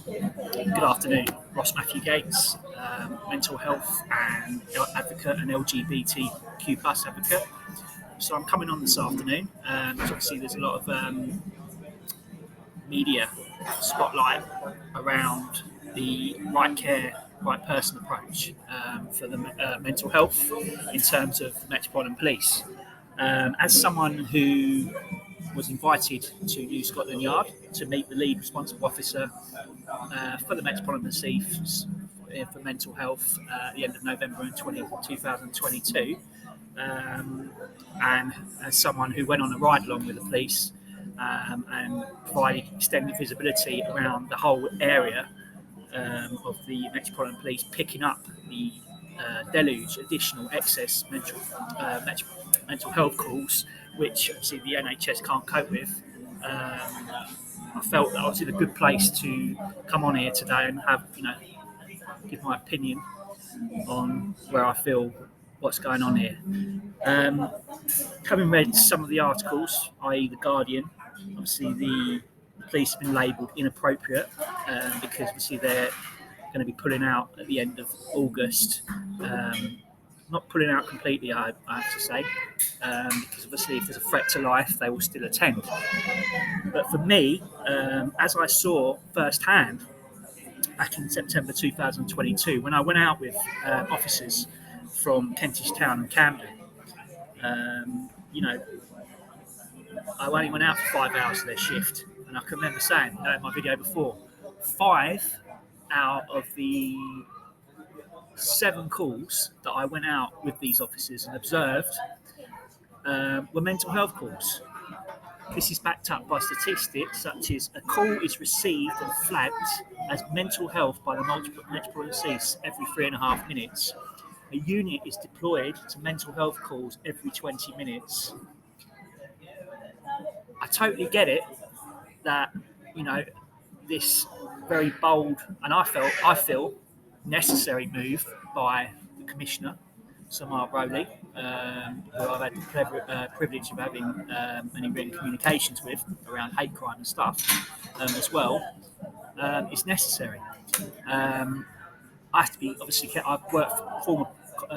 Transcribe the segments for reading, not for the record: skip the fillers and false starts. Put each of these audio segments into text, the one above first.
Good afternoon, Ross Matthew Gates, mental health and advocate and LGBTQ plus advocate. So I'm coming on this afternoon. Obviously, there's a lot of media spotlight around the right care, right person approach for the mental health in terms of the Metropolitan Police. As someone who was invited to New Scotland Yard to meet the lead responsible officer for the Metropolitan Police for mental health at the end of November in 2022. And as someone who went on a ride along with the police and provided extended visibility around the whole area of the Metropolitan Police, picking up the deluge additional excess mental health calls, which obviously the NHS can't cope with. I felt that I was in a good place to come on here today and give my opinion on where I feel what's going on here. Having read some of the articles, i.e. The Guardian, obviously the police have been labelled inappropriate because obviously they're going to be pulling out at the end of August. Not pulling out completely, I have to say, because obviously if there's a threat to life, they will still attend. But for me, as I saw firsthand back in September 2022, when I went out with officers from Kentish Town and Camden, I only went out for 5 hours of their shift. And I can remember saying, in my video before, 5 out of the 7 calls that I went out with these officers and observed were mental health calls. This is backed up by statistics such as a call is received and flagged as mental health by the Metropolitan Police every 3.5 minutes. A unit is deployed to mental health calls every 20 minutes. I totally get it that, this very bold and I feel necessary move by the Commissioner, Sir Mark Rowley, who I've had the privilege of having many written communications with around hate crime and stuff as well, is necessary. I have to be, obviously, I've worked for former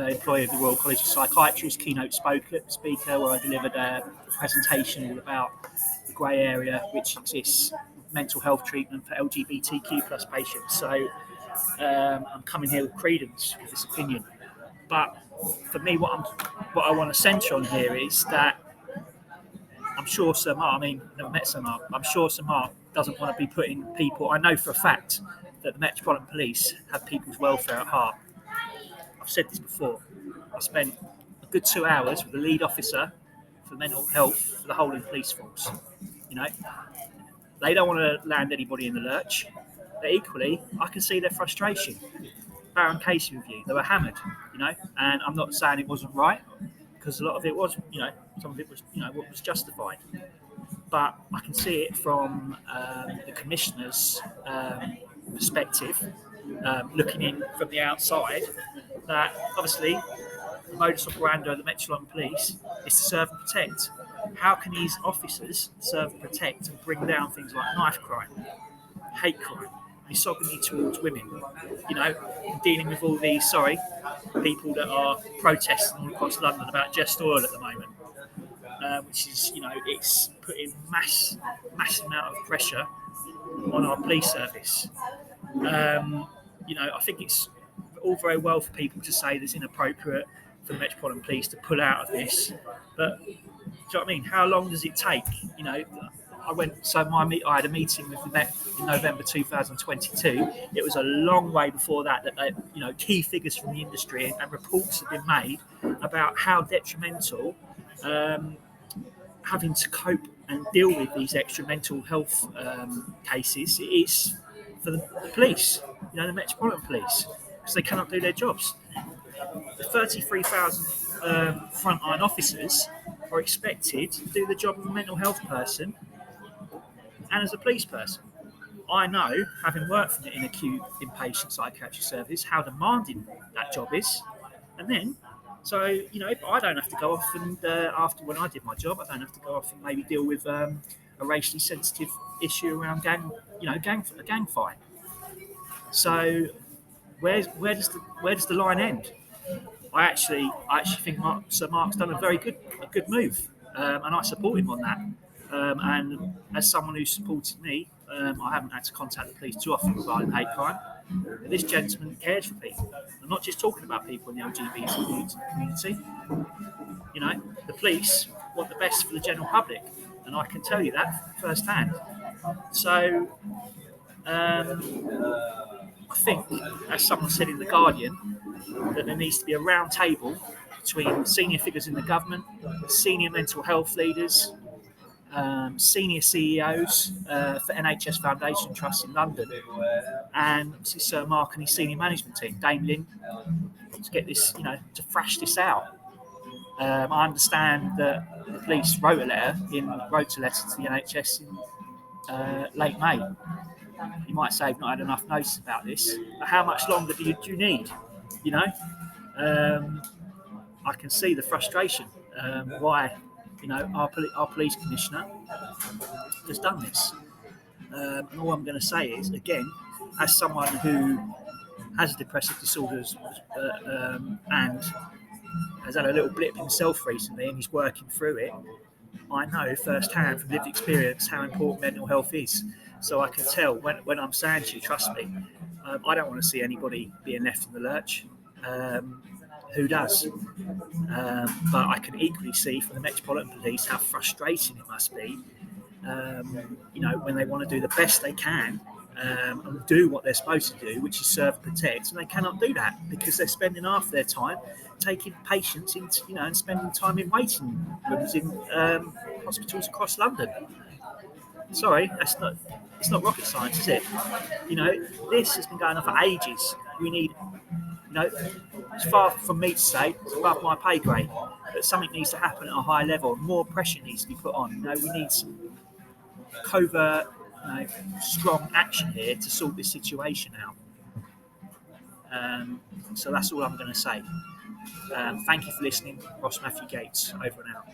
employee of the Royal College of Psychiatrists, keynote speaker, where I delivered a presentation all about the grey area which exists, mental health treatment for LGBTQ plus patients. So I'm coming here with credence with this opinion. But for me, what I want to centre on here is that I'm sure Sir Mark, I've never met Sir Mark, I'm sure Sir Mark doesn't want to be putting people, I know for a fact that the Metropolitan Police have people's welfare at heart. I've said this before. I spent a good 2 hours with the lead officer for mental health for the whole of the police force. They don't want to land anybody in the lurch, but equally, I can see their frustration. Baron Casey review, they were hammered, and I'm not saying it wasn't right, because a lot of it was, some of it was, what was justified. But I can see it from the Commissioner's perspective, looking in from the outside, that obviously the modus operandi of the Metropolitan Police is to serve and protect. How can these officers serve and protect and bring down things like knife crime, hate crime, misogyny towards women, dealing with all these, people that are protesting all across London about Just Oil at the moment, which is, it's putting massive amount of pressure on our police service. I think it's all very well for people to say it's inappropriate for the Metropolitan Police to pull out of this, but do you know what I mean? How long does it take? I had a meeting with the Met in November 2022. It was a long way before that key figures from the industry and reports have been made about how detrimental having to cope and deal with these extra mental health cases it is for the police, the Metropolitan Police, because they cannot do their jobs. The 33,000 frontline officers are expected to do the job of a mental health person and as a police person. I know, having worked in an acute inpatient psychiatric service, how demanding that job is. And then, I don't have to go off and, after when I did my job, I don't have to go off and maybe deal with a racially sensitive issue around a gang fight. So where does the line end? I actually think Sir Mark's done a good move, and I support him on that. And as someone who supported me, I haven't had to contact the police too often regarding hate crime. But this gentleman cares for people. I'm not just talking about people in the LGBT community. You know, the police want the best for the general public, and I can tell you that firsthand. So I think, as someone said in the Guardian, that there needs to be a round table between senior figures in the government, senior mental health leaders, senior CEOs for NHS Foundation Trust in London, and obviously Sir Mark and his senior management team, Dame Lynn, to get this, to thrash this out. I understand that the police wrote a letter to the NHS in late May. You might say I've not had enough notice about this, but how much longer do you need? You know, I can see the frustration why our police commissioner has done this. And all I'm going to say is, again, as someone who has depressive disorders and has had a little blip himself recently and he's working through it, I know firsthand from lived experience how important mental health is. So I can tell when I'm saying to you, trust me, I don't want to see anybody being left in the lurch. Who does? But I can equally see from the Metropolitan Police how frustrating it must be, when they want to do the best they can and do what they're supposed to do, which is serve and protect, and they cannot do that because they're spending half their time taking patients into, and spending time in waiting rooms in hospitals across London. Sorry, it's not rocket science, is it? This has been going on for ages. We need, it's far from me to say, it's above my pay grade, but something needs to happen at a high level. More pressure needs to be put on. We need some covert, strong action here to sort this situation out. So that's all I'm going to say. Thank you for listening. Ross Matthew Gates, over and out.